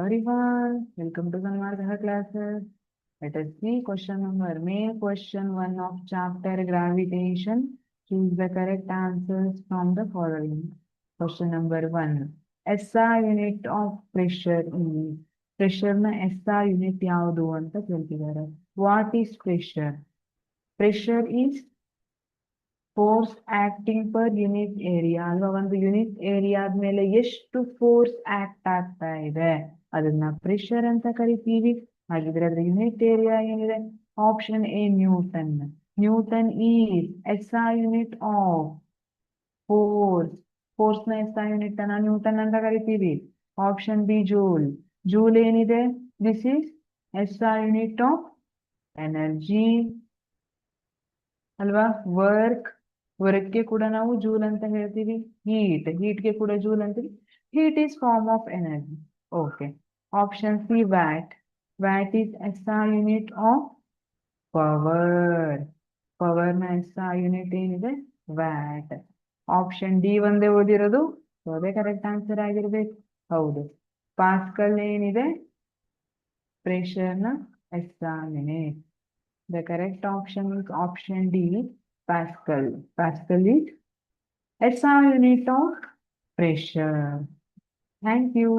everyone, welcome to Sanmartha classes. Let us see main question 1 of chapter gravitation. Choose the correct answers from the following. Question number 1. SI unit of pressure is. Pressure na SI unit ಯಾವುದು ಅಂತ ಕೇಳ್ತಿದ್ದಾರೆ. What is pressure? Pressure is force acting per unit area ಅಲ್ವಾ. ಒಂದು unit area ಆದ್ಮೇಲೆ ಎಷ್ಟು force act ಆಗ್ತಾ ಇದೆ ಅದನ್ನ ಪ್ರೆಷರ್ ಅಂತ ಕರಿತೀವಿ. ಹಾಗಿದ್ರೆ ಅದ್ರ ಯೂನಿಟ್ ಏರಿಯಾ ಏನಿದೆ? Option A Newton. Newton is SI unit of force. Force ನ SI ಯೂನಿಟ್ ಅನ್ನ ನ್ಯೂಟನ್ ಅಂತ ಕರಿತೀವಿ. ಆಪ್ಷನ್ ಬಿ ಜೂಲ್. ಜೂಲ್ ಏನಿದೆ? This is SI unit of energy ಅಲ್ವಾ. ವರ್ಕ್ಗೆ ಕೂಡ ನಾವು ಜೂಲ್ ಅಂತ ಹೇಳ್ತೀವಿ. ಹೀಟ್ಗೆ ಕೂಡ ಜೂಲ್ ಅಂತೀವಿ. Heat is form of energy. Okay. Option C watt. Watt is SI unit of power. ಪವರ್ನ SI ಯೂನಿಟ್ ಏನಿದೆ? ವ್ಯಾಟ್. ಆಪ್ಷನ್ ಡಿ ಒಂದೇ ಓದಿರೋದು, ಅದೇ ಕರೆಕ್ಟ್ ಆನ್ಸರ್ ಆಗಿರ್ಬೇಕು. ಹೌದು. ಪಾಸ್ಕಲ್ ಏನಿದೆ? ಪ್ರೆಷರ್ನ SI unit. The correct option is option D, Pascal. Pascal is SI unit of pressure. Thank you.